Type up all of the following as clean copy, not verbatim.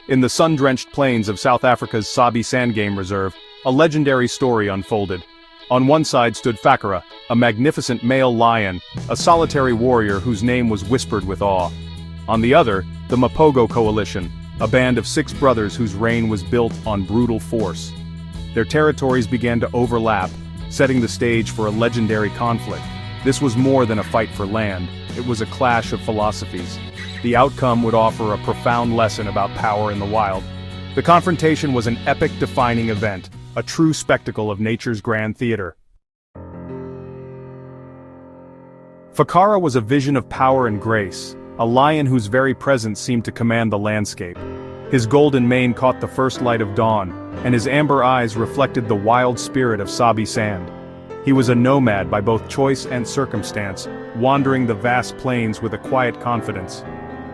In the sun-drenched plains of South Africa's Sabi Sand Game Reserve, a legendary story unfolded. On one side stood Phakara, a magnificent male lion, a solitary warrior whose name was whispered with awe. On the other, the Mapogo Coalition, a band of 6 brothers whose reign was built on brutal force. Their territories began to overlap, setting the stage for a legendary conflict. This was more than a fight for land, it was a clash of philosophies. The outcome would offer a profound lesson about power in the wild. The confrontation was an epic-defining event, a true spectacle of nature's grand theater. Phakara was a vision of power and grace, a lion whose very presence seemed to command the landscape. His golden mane caught the first light of dawn, and his amber eyes reflected the wild spirit of Sabi Sand. He was a nomad by both choice and circumstance, wandering the vast plains with a quiet confidence.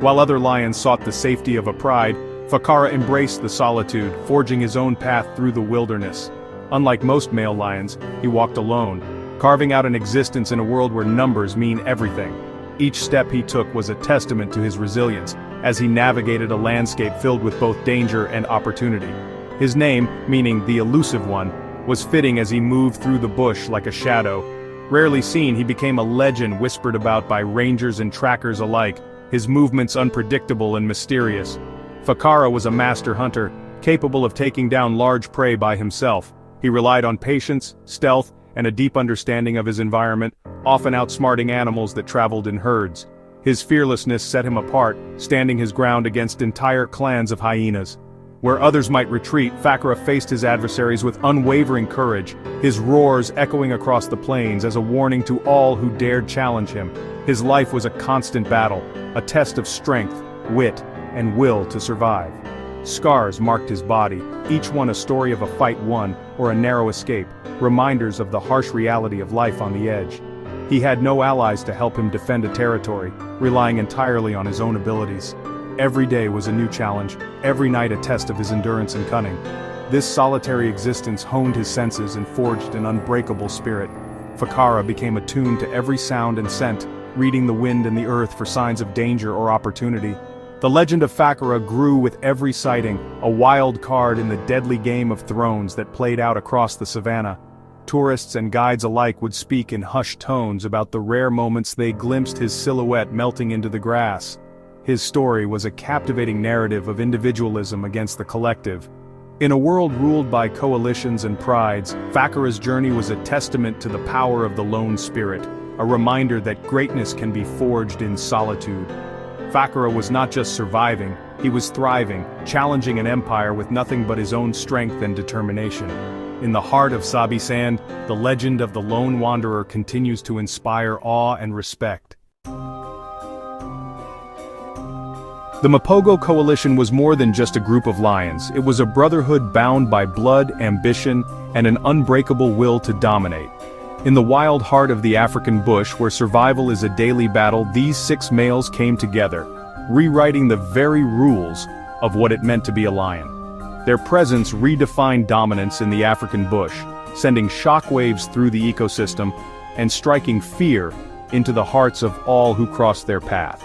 While other lions sought the safety of a pride, Phakara embraced the solitude, forging his own path through the wilderness. Unlike most male lions, he walked alone, carving out an existence in a world where numbers mean everything. Each step he took was a testament to his resilience, as he navigated a landscape filled with both danger and opportunity. His name, meaning the elusive one, was fitting as he moved through the bush like a shadow. Rarely seen, he became a legend whispered about by rangers and trackers alike, his movements unpredictable and mysterious. Phakara was a master hunter, capable of taking down large prey by himself. He relied on patience, stealth, and a deep understanding of his environment, often outsmarting animals that traveled in herds. His fearlessness set him apart, standing his ground against entire clans of hyenas. Where others might retreat, Phakara faced his adversaries with unwavering courage, his roars echoing across the plains as a warning to all who dared challenge him. His life was a constant battle, a test of strength, wit, and will to survive. Scars marked his body, each one a story of a fight won or a narrow escape, reminders of the harsh reality of life on the edge. He had no allies to help him defend a territory, relying entirely on his own abilities. Every day was a new challenge, every night a test of his endurance and cunning. This solitary existence honed his senses and forged an unbreakable spirit. Phakara became attuned to every sound and scent, reading the wind and the earth for signs of danger or opportunity. The legend of Phakara grew with every sighting, a wild card in the deadly Game of Thrones that played out across the savanna. Tourists and guides alike would speak in hushed tones about the rare moments they glimpsed his silhouette melting into the grass. His story was a captivating narrative of individualism against the collective. In a world ruled by coalitions and prides, Phakara's journey was a testament to the power of the lone spirit, a reminder that greatness can be forged in solitude. Phakara was not just surviving, he was thriving, challenging an empire with nothing but his own strength and determination. In the heart of Sabi Sand, the legend of the lone wanderer continues to inspire awe and respect. The Mapogo Coalition was more than just a group of lions, it was a brotherhood bound by blood, ambition, and an unbreakable will to dominate. In the wild heart of the African bush, where survival is a daily battle, these 6 males came together, rewriting the very rules of what it meant to be a lion. Their presence redefined dominance in the African bush, sending shockwaves through the ecosystem and striking fear into the hearts of all who crossed their path.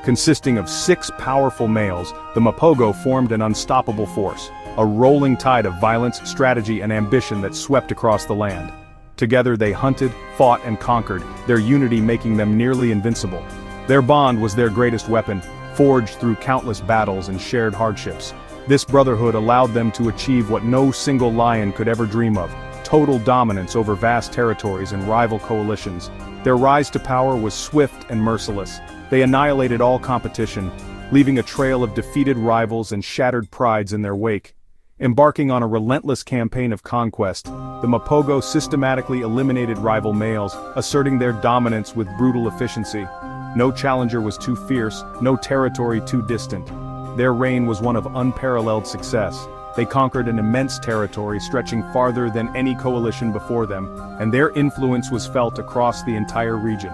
Consisting of 6 powerful males, the Mapogo formed an unstoppable force, a rolling tide of violence, strategy, and ambition that swept across the land. Together they hunted, fought, and conquered, their unity making them nearly invincible. Their bond was their greatest weapon, forged through countless battles and shared hardships. This brotherhood allowed them to achieve what no single lion could ever dream of: total dominance over vast territories and rival coalitions. Their rise to power was swift and merciless. They annihilated all competition, leaving a trail of defeated rivals and shattered prides in their wake. Embarking on a relentless campaign of conquest, the Mapogo systematically eliminated rival males, asserting their dominance with brutal efficiency. No challenger was too fierce, no territory too distant. Their reign was one of unparalleled success. They conquered an immense territory stretching farther than any coalition before them, and their influence was felt across the entire region.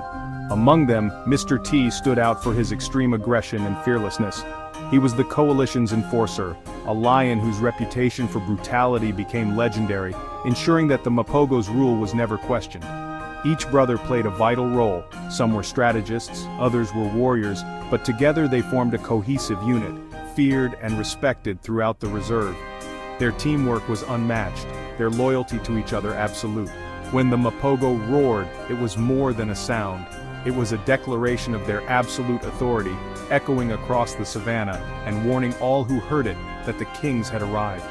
Among them, Mr. T stood out for his extreme aggression and fearlessness. He was the coalition's enforcer, a lion whose reputation for brutality became legendary, ensuring that the Mapogo's rule was never questioned. Each brother played a vital role. Some were strategists, others were warriors, but together they formed a cohesive unit, feared and respected throughout the reserve. Their teamwork was unmatched, their loyalty to each other absolute. When the Mapogo roared, it was more than a sound. It was a declaration of their absolute authority, echoing across the savanna and warning all who heard it that the kings had arrived.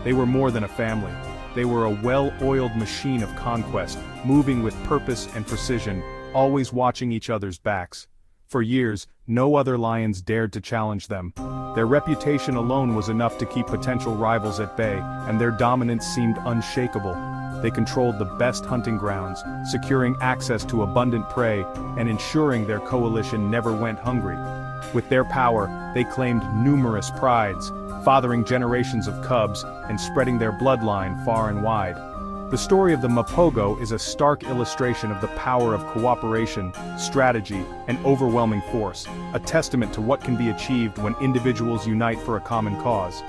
They were more than a family. They were a well-oiled machine of conquest, moving with purpose and precision, always watching each other's backs. For years, no other lions dared to challenge them. Their reputation alone was enough to keep potential rivals at bay, and their dominance seemed unshakable. They controlled the best hunting grounds, securing access to abundant prey, and ensuring their coalition never went hungry. With their power, they claimed numerous prides, fathering generations of cubs and spreading their bloodline far and wide. The story of the Mapogo is a stark illustration of the power of cooperation, strategy, and overwhelming force, a testament to what can be achieved when individuals unite for a common cause.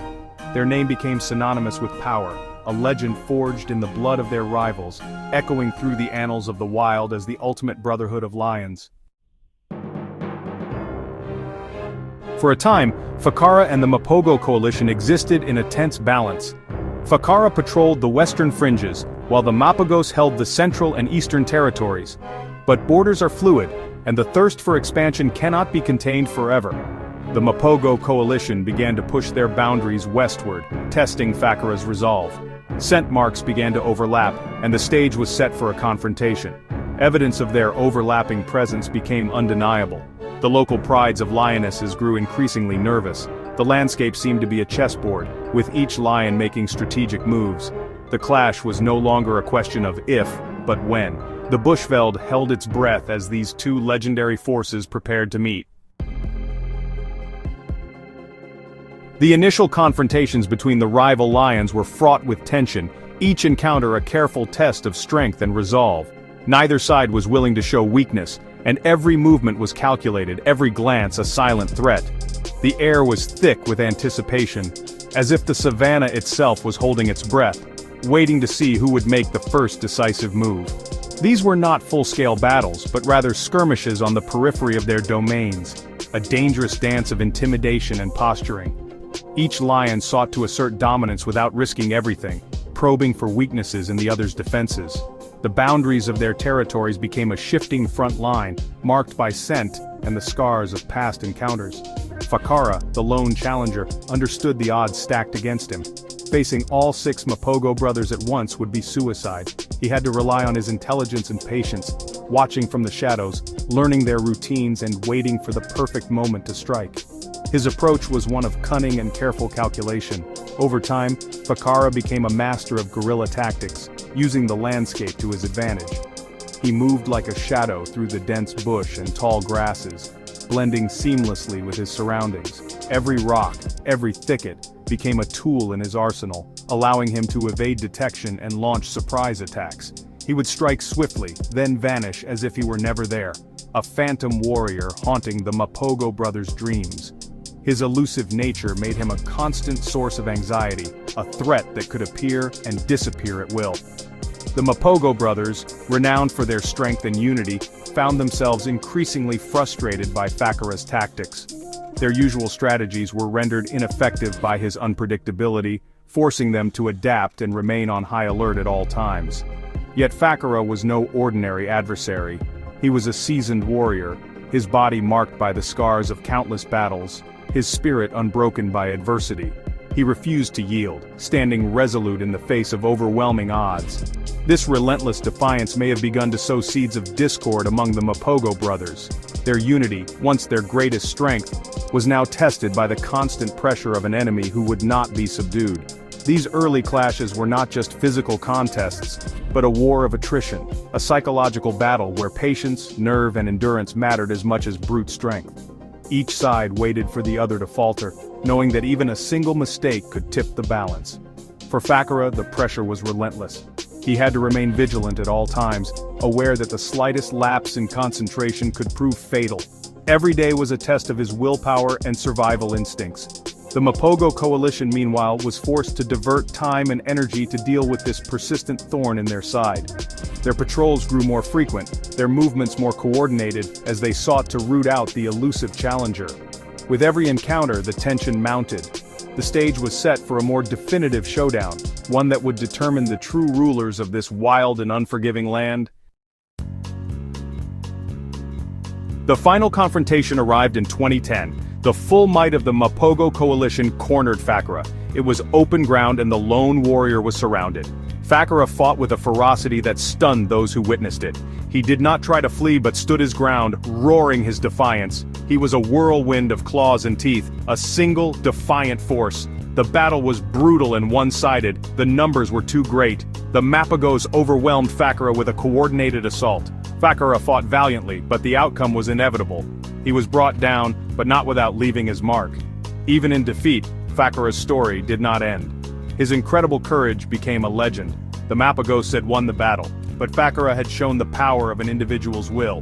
Their name became synonymous with power, a legend forged in the blood of their rivals, echoing through the annals of the wild as the ultimate brotherhood of lions. For a time, Phakara and the Mapogo Coalition existed in a tense balance. Phakara patrolled the western fringes, while the Mapogos held the central and eastern territories. But borders are fluid, and the thirst for expansion cannot be contained forever. The Mapogo Coalition began to push their boundaries westward, testing Phakara's resolve. Scent marks began to overlap, and the stage was set for a confrontation. Evidence of their overlapping presence became undeniable. The local prides of lionesses grew increasingly nervous. The landscape seemed to be a chessboard, with each lion making strategic moves. The clash was no longer a question of if, but when. The Bushveld held its breath as these two legendary forces prepared to meet. The initial confrontations between the rival lions were fraught with tension, each encounter a careful test of strength and resolve. Neither side was willing to show weakness, and every movement was calculated, every glance a silent threat. The air was thick with anticipation, as if the savanna itself was holding its breath, waiting to see who would make the first decisive move. These were not full-scale battles, but rather skirmishes on the periphery of their domains, a dangerous dance of intimidation and posturing. Each lion sought to assert dominance without risking everything, probing for weaknesses in the other's defenses. The boundaries of their territories became a shifting front line, marked by scent and the scars of past encounters. Phakara, the lone challenger, understood the odds stacked against him. Facing all 6 Mapogo brothers at once would be suicide. He had to rely on his intelligence and patience, watching from the shadows, learning their routines and waiting for the perfect moment to strike. His approach was one of cunning and careful calculation. Over time, Phakara became a master of guerrilla tactics, using the landscape to his advantage. He moved like a shadow through the dense bush and tall grasses, blending seamlessly with his surroundings. Every rock, every thicket, became a tool in his arsenal, allowing him to evade detection and launch surprise attacks. He would strike swiftly, then vanish as if he were never there, a phantom warrior haunting the Mapogo brothers' dreams. His elusive nature made him a constant source of anxiety, a threat that could appear and disappear at will. The Mapogo brothers, renowned for their strength and unity, found themselves increasingly frustrated by Phakara's tactics. Their usual strategies were rendered ineffective by his unpredictability, forcing them to adapt and remain on high alert at all times. Yet Phakara was no ordinary adversary. He was a seasoned warrior, his body marked by the scars of countless battles, his spirit unbroken by adversity. He refused to yield, standing resolute in the face of overwhelming odds. This relentless defiance may have begun to sow seeds of discord among the Mapogo brothers. Their unity, once their greatest strength, was now tested by the constant pressure of an enemy who would not be subdued. These early clashes were not just physical contests, but a war of attrition, a psychological battle where patience, nerve, and endurance mattered as much as brute strength. Each side waited for the other to falter, knowing that even a single mistake could tip the balance. For Phakara, the pressure was relentless. He had to remain vigilant at all times, aware that the slightest lapse in concentration could prove fatal. Every day was a test of his willpower and survival instincts. The Mapogo Coalition, meanwhile, was forced to divert time and energy to deal with this persistent thorn in their side. Their patrols grew more frequent, their movements more coordinated, as they sought to root out the elusive challenger. With every encounter, the tension mounted. The stage was set for a more definitive showdown, one that would determine the true rulers of this wild and unforgiving land. The final confrontation arrived in 2010. The full might of the Mapogo Coalition cornered Phakara. It was open ground and the lone warrior was surrounded. Phakara fought with a ferocity that stunned those who witnessed it. He did not try to flee but stood his ground, roaring his defiance. He was a whirlwind of claws and teeth, a single, defiant force. The battle was brutal and one-sided. The numbers were too great. The Mapogos overwhelmed Phakara with a coordinated assault. Phakara fought valiantly, but the outcome was inevitable. He was brought down, but not without leaving his mark. Even in defeat, Phakara's story did not end. His incredible courage became a legend. The Mapogos had won the battle, but Phakara had shown the power of an individual's will.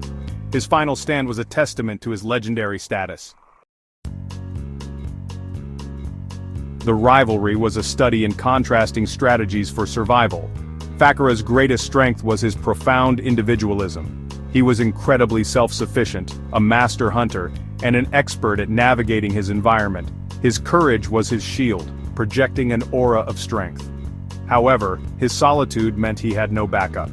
His final stand was a testament to his legendary status. The rivalry was a study in contrasting strategies for survival. Phakara's greatest strength was his profound individualism. He was incredibly self-sufficient, a master hunter, and an expert at navigating his environment. His courage was his shield, projecting an aura of strength. However, his solitude meant he had no backup.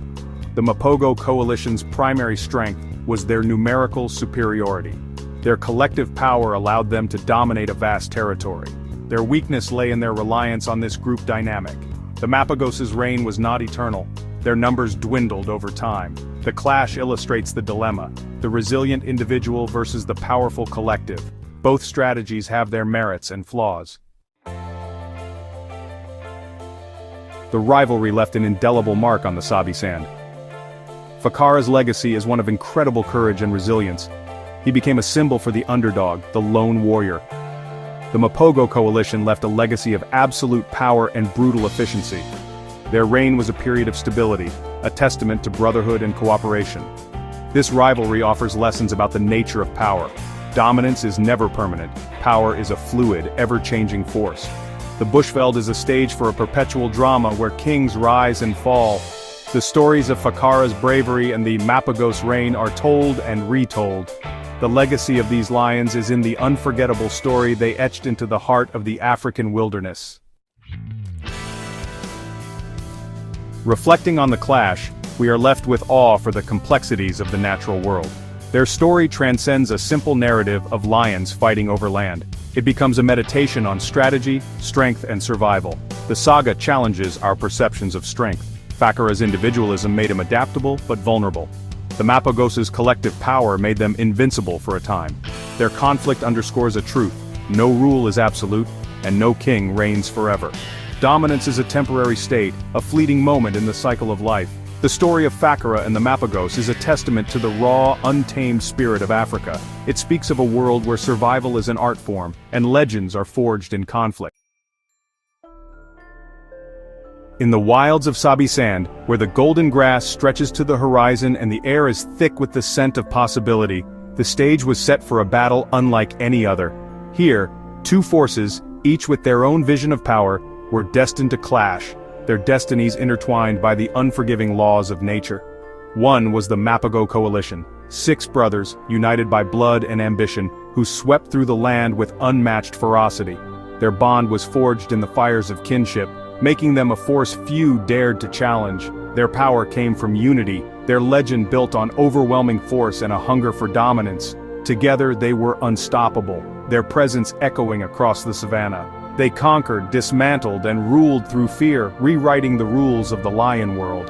The Mapogo Coalition's primary strength was their numerical superiority. Their collective power allowed them to dominate a vast territory. Their weakness lay in their reliance on this group dynamic. The Mapogos' reign was not eternal. Their numbers dwindled over time. The clash illustrates the dilemma: the resilient individual versus the powerful collective. Both strategies have their merits and flaws. The rivalry left an indelible mark on the Sabi sand. Phakara's legacy is one of incredible courage and resilience. He became a symbol for the underdog, the lone warrior. The Mapogo Coalition left a legacy of absolute power and brutal efficiency. Their reign was a period of stability, a testament to brotherhood and cooperation. This rivalry offers lessons about the nature of power. Dominance is never permanent. Power is a fluid, ever-changing force. The Bushveld is a stage for a perpetual drama where kings rise and fall. The stories of Phakara's bravery and the Mapogos' reign are told and retold. The legacy of these lions is in the unforgettable story they etched into the heart of the African wilderness. Reflecting on the clash, we are left with awe for the complexities of the natural world. Their story transcends a simple narrative of lions fighting over land. It becomes a meditation on strategy, strength, and survival. The saga challenges our perceptions of strength. Phakara's individualism made him adaptable but vulnerable. The Mapogos' collective power made them invincible for a time. Their conflict underscores a truth: no rule is absolute, and no king reigns forever. Dominance is a temporary state, a fleeting moment in the cycle of life. The story of Phakara and the Mapogos is a testament to the raw, untamed spirit of Africa. It speaks of a world where survival is an art form, and legends are forged in conflict. In the wilds of Sabi Sand, where the golden grass stretches to the horizon and the air is thick with the scent of possibility, the stage was set for a battle unlike any other. Here, two forces, each with their own vision of power, were destined to clash, their destinies intertwined by the unforgiving laws of nature. One was the Mapogo Coalition, 6 brothers, united by blood and ambition, who swept through the land with unmatched ferocity. Their bond was forged in the fires of kinship, making them a force few dared to challenge. Their power came from unity, their legend built on overwhelming force and a hunger for dominance. Together they were unstoppable, their presence echoing across the savanna. They conquered, dismantled, and ruled through fear, rewriting the rules of the lion world.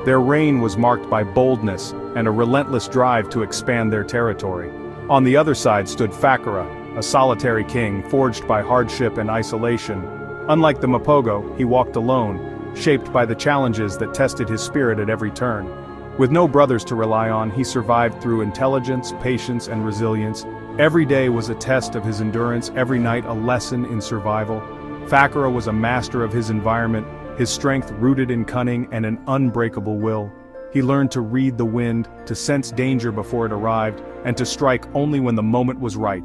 Their reign was marked by boldness and a relentless drive to expand their territory. On the other side stood Phakara, a solitary king forged by hardship and isolation. Unlike the Mapogo, he walked alone, shaped by the challenges that tested his spirit at every turn. With no brothers to rely on, he survived through intelligence, patience, and resilience. Every day was a test of his endurance, every night a lesson in survival. Phakara was a master of his environment, his strength rooted in cunning and an unbreakable will. He learned to read the wind, to sense danger before it arrived, and to strike only when the moment was right.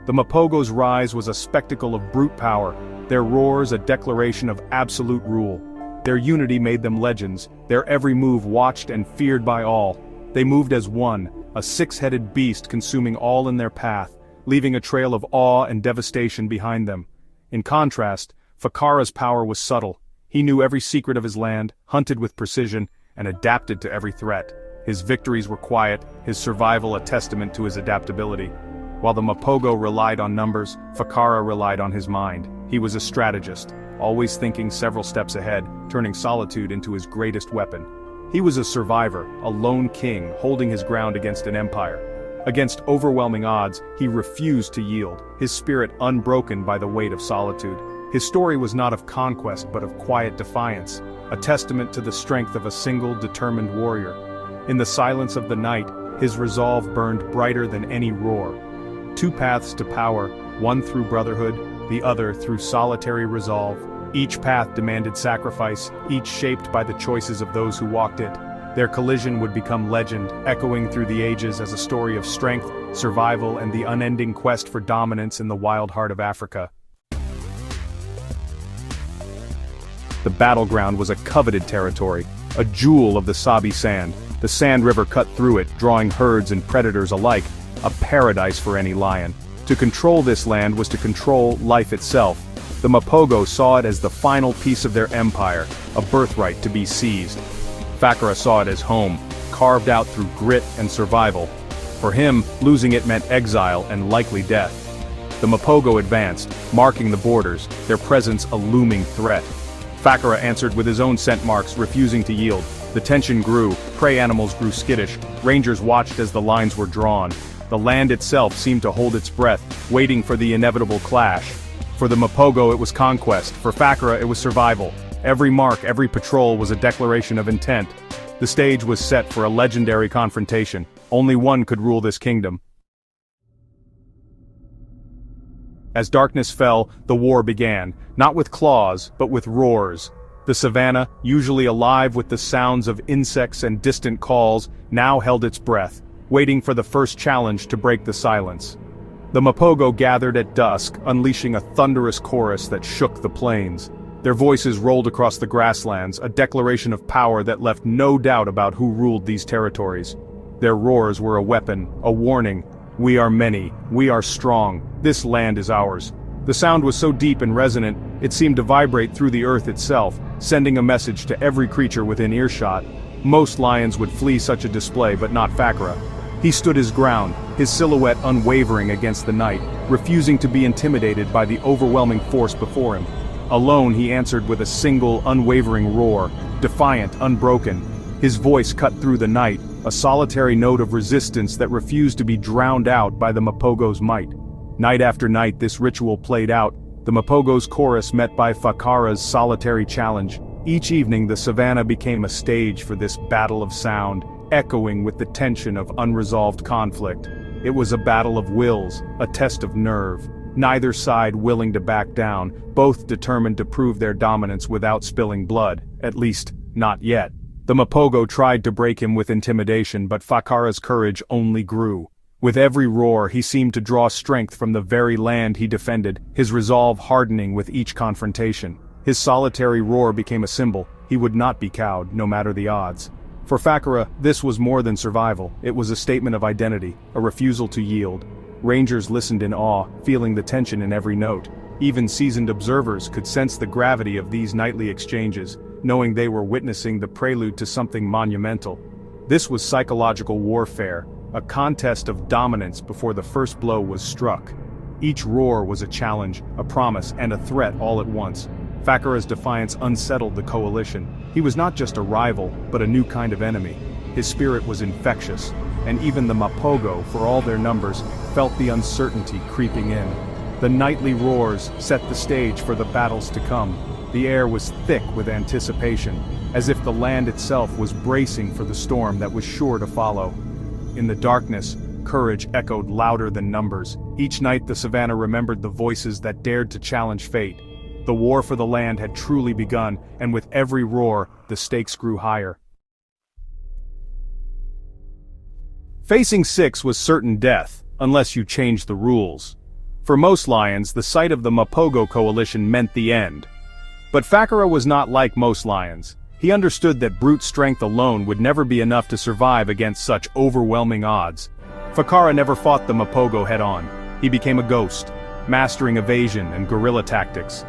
The Mapogo's rise was a spectacle of brute power, their roars a declaration of absolute rule. Their unity made them legends, their every move watched and feared by all. They moved as one, a 6-headed beast consuming all in their path. leaving a trail of awe and devastation behind them. In contrast, Phakara's power was subtle. He knew every secret of his land, hunted with precision, and adapted to every threat. His victories were quiet, his survival a testament to his adaptability. While the Mapogo relied on numbers, Phakara relied on his mind. He was a strategist, always thinking several steps ahead, turning solitude into his greatest weapon. He was a survivor, a lone king, holding his ground against an empire. Against overwhelming odds, he refused to yield, his spirit unbroken by the weight of solitude. His story was not of conquest but of quiet defiance, a testament to the strength of a single, determined warrior. In the silence of the night, his resolve burned brighter than any roar. Two paths to power, one through brotherhood, the other through solitary resolve. Each path demanded sacrifice, each shaped by the choices of those who walked it. Their collision would become legend, echoing through the ages as a story of strength, survival, and the unending quest for dominance in the wild heart of Africa. The battleground was a coveted territory, a jewel of the Sabi sand. The sand river cut through it, drawing herds and predators alike, a paradise for any lion. To control this land was to control life itself. The Mapogo saw it as the final piece of their empire, a birthright to be seized. Phakara saw it as home, carved out through grit and survival. For him, losing it meant exile and likely death. The Mapogo advanced, marking the borders, their presence a looming threat. Phakara answered with his own scent marks, refusing to yield. The tension grew, prey animals grew skittish, rangers watched as the lines were drawn. The land itself seemed to hold its breath, waiting for the inevitable clash. For the Mapogo it was conquest, for Phakara it was survival. Every mark, every patrol was a declaration of intent. The stage was set for a legendary confrontation. Only one could rule this kingdom. As darkness fell, the war began, not with claws, but with roars. The savanna, usually alive with the sounds of insects and distant calls, now held its breath, waiting for the first challenge to break the silence. The Mapogo gathered at dusk, unleashing a thunderous chorus that shook the plains. Their voices rolled across the grasslands, a declaration of power that left no doubt about who ruled these territories. Their roars were a weapon, a warning. We are many, we are strong, this land is ours. The sound was so deep and resonant, it seemed to vibrate through the earth itself, sending a message to every creature within earshot. Most lions would flee such a display, but not Phakara. He stood his ground, his silhouette unwavering against the night, refusing to be intimidated by the overwhelming force before him. Alone he answered with a single, unwavering roar, defiant, unbroken. His voice cut through the night, a solitary note of resistance that refused to be drowned out by the Mapogo's might. Night after night this ritual played out, the Mapogo's chorus met by Phakara's solitary challenge. Each evening the savanna became a stage for this battle of sound, echoing with the tension of unresolved conflict. It was a battle of wills, a test of nerve. Neither side willing to back down, both determined to prove their dominance without spilling blood, at least, not yet. The Mapogo tried to break him with intimidation, but Phakara's courage only grew. With every roar he seemed to draw strength from the very land he defended, his resolve hardening with each confrontation. His solitary roar became a symbol. He would not be cowed, no matter the odds. For Phakara, this was more than survival. It was a statement of identity, a refusal to yield. Rangers listened in awe, feeling the tension in every note. Even seasoned observers could sense the gravity of these nightly exchanges, knowing they were witnessing the prelude to something monumental. This was psychological warfare, a contest of dominance before the first blow was struck. Each roar was a challenge, a promise, and a threat all at once. Phakara's defiance unsettled the coalition. He was not just a rival, but a new kind of enemy. His spirit was infectious, and even the Mapogo, for all their numbers, felt the uncertainty creeping in. The nightly roars set the stage for the battles to come. The air was thick with anticipation, as if the land itself was bracing for the storm that was sure to follow. In the darkness, courage echoed louder than numbers. Each night the savanna remembered the voices that dared to challenge fate. The war for the land had truly begun, and with every roar, the stakes grew higher. Facing six was certain death, unless you changed the rules. For most lions, the sight of the Mapogo Coalition meant the end. But Phakara was not like most lions. He understood that brute strength alone would never be enough to survive against such overwhelming odds. Phakara never fought the Mapogo head-on. He became a ghost, mastering evasion and guerrilla tactics.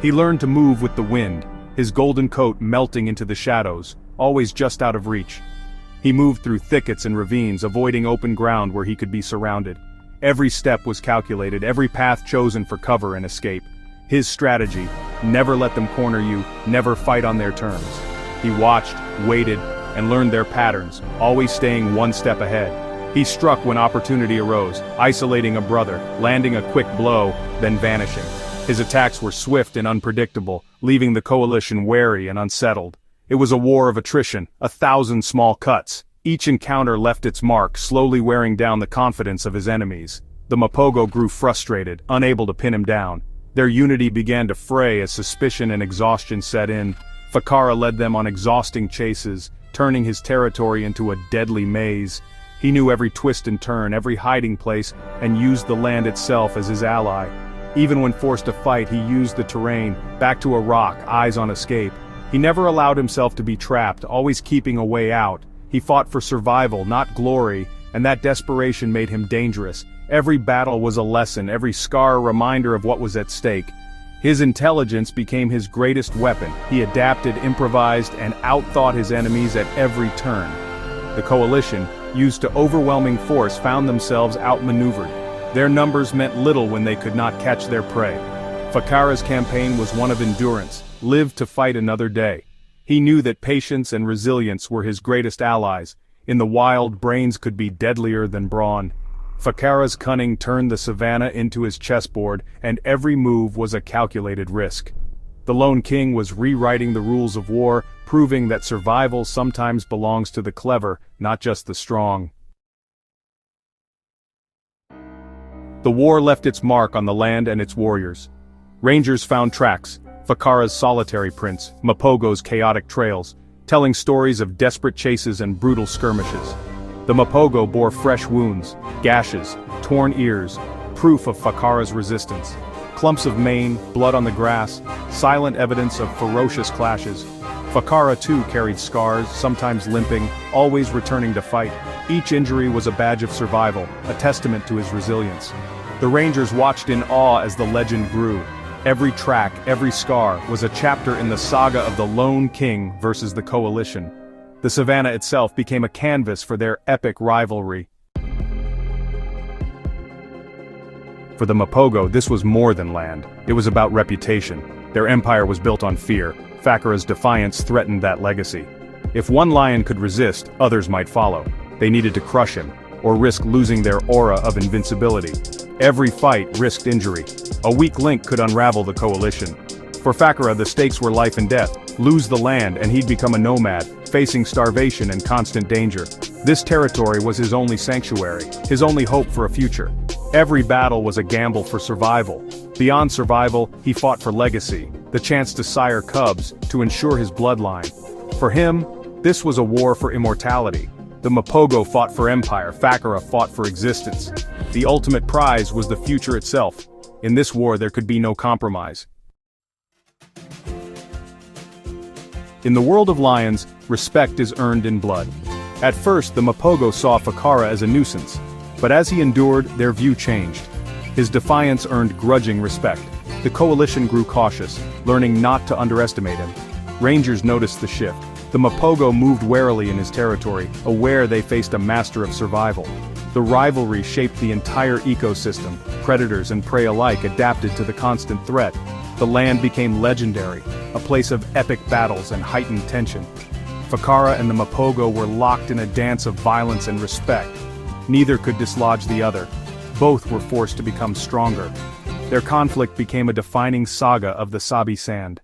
He learned to move with the wind, his golden coat melting into the shadows, always just out of reach. He moved through thickets and ravines, avoiding open ground where he could be surrounded. Every step was calculated, every path chosen for cover and escape. His strategy: never let them corner you, never fight on their terms. He watched, waited, and learned their patterns, always staying one step ahead. He struck when opportunity arose, isolating a brother, landing a quick blow, then vanishing. His attacks were swift and unpredictable, leaving the coalition wary and unsettled. It was a war of attrition, 1,000 small cuts. Each encounter left its mark, slowly wearing down the confidence of his enemies. The Mapogo grew frustrated, unable to pin him down. Their unity began to fray as suspicion and exhaustion set in. Phakara led them on exhausting chases, turning his territory into a deadly maze. He knew every twist and turn, every hiding place, and used the land itself as his ally. Even when forced to fight, he used the terrain, back to a rock, eyes on escape. He never allowed himself to be trapped, always keeping a way out. He fought for survival, not glory, and that desperation made him dangerous. Every battle was a lesson, every scar a reminder of what was at stake. His intelligence became his greatest weapon. He adapted, improvised, and outthought his enemies at every turn. The coalition, used to overwhelming force, found themselves outmaneuvered. Their numbers meant little when they could not catch their prey. Phakara's campaign was one of endurance, live to fight another day. He knew that patience and resilience were his greatest allies. In the wild, brains could be deadlier than brawn. Phakara's cunning turned the savanna into his chessboard, and every move was a calculated risk. The lone king was rewriting the rules of war, proving that survival sometimes belongs to the clever, not just the strong. The war left its mark on the land and its warriors. Rangers found tracks, Phakara's solitary prints, Mapogo's chaotic trails, telling stories of desperate chases and brutal skirmishes. The Mapogo bore fresh wounds, gashes, torn ears, proof of Phakara's resistance. Clumps of mane, blood on the grass, silent evidence of ferocious clashes. Phakara too carried scars, sometimes limping, always returning to fight. Each injury was a badge of survival, a testament to his resilience. The Rangers watched in awe as the legend grew. Every track, every scar, was a chapter in the saga of the Lone King versus the Coalition. The savanna itself became a canvas for their epic rivalry. For the Mapogo, this was more than land. It was about reputation. Their empire was built on fear. Phakara's defiance threatened that legacy. If one lion could resist, others might follow. They needed to crush him, or risk losing their aura of invincibility. Every fight risked injury. A weak link could unravel the coalition. For Phakara, the stakes were life and death. Lose the land and he'd become a nomad, facing starvation and constant danger. This territory was his only sanctuary, his only hope for a future. Every battle was a gamble for survival. Beyond survival, he fought for legacy, the chance to sire cubs, to ensure his bloodline. For him, this was a war for immortality. The Mapogo fought for empire, Phakara fought for existence. The ultimate prize was the future itself. In this war there could be no compromise. In the world of lions, respect is earned in blood. At first the Mapogo saw Phakara as a nuisance, but as he endured, their view changed. His defiance earned grudging respect. The coalition grew cautious, learning not to underestimate him. Rangers noticed the shift. The Mapogo moved warily in his territory, aware they faced a master of survival. The rivalry shaped the entire ecosystem. Predators and prey alike adapted to the constant threat. The land became legendary, a place of epic battles and heightened tension. Phakara and the Mapogo were locked in a dance of violence and respect. Neither could dislodge the other. Both were forced to become stronger. Their conflict became a defining saga of the Sabi Sand.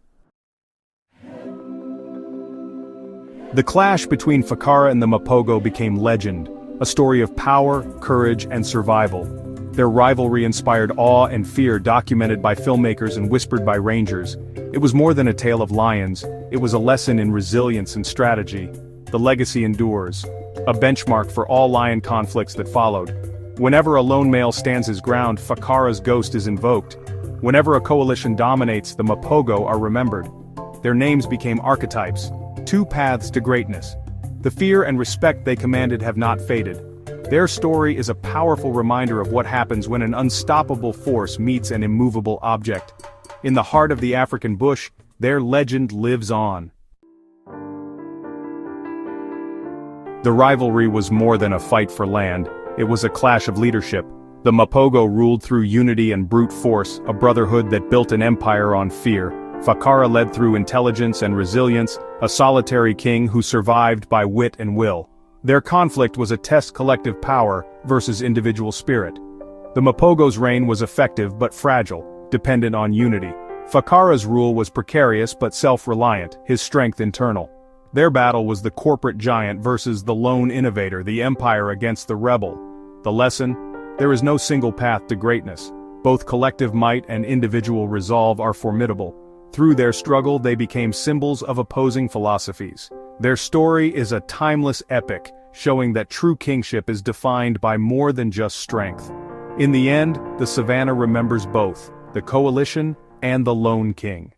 The clash between Phakara and the Mapogo became legend, a story of power, courage, and survival. Their rivalry inspired awe and fear, documented by filmmakers and whispered by rangers. It was more than a tale of lions, it was a lesson in resilience and strategy. The legacy endures, a benchmark for all lion conflicts that followed. Whenever a lone male stands his ground, Phakara's ghost is invoked. Whenever a coalition dominates, the Mapogo are remembered. Their names became archetypes, two paths to greatness. The fear and respect they commanded have not faded. Their story is a powerful reminder of what happens when an unstoppable force meets an immovable object. In the heart of the African bush, their legend lives on. The rivalry was more than a fight for land, it was a clash of leadership. The Mapogo ruled through unity and brute force, a brotherhood that built an empire on fear. Phakara led through intelligence and resilience, a solitary king who survived by wit and will. Their conflict was a test collective power versus individual spirit. The Mapogo's reign was effective but fragile, dependent on unity. Phakara's rule was precarious but self-reliant, his strength internal. Their battle was the corporate giant versus the lone innovator, the empire against the rebel. The lesson? There is no single path to greatness. Both collective might and individual resolve are formidable. Through their struggle they became symbols of opposing philosophies. Their story is a timeless epic, showing that true kingship is defined by more than just strength. In the end, the savanna remembers both, the coalition and the lone king.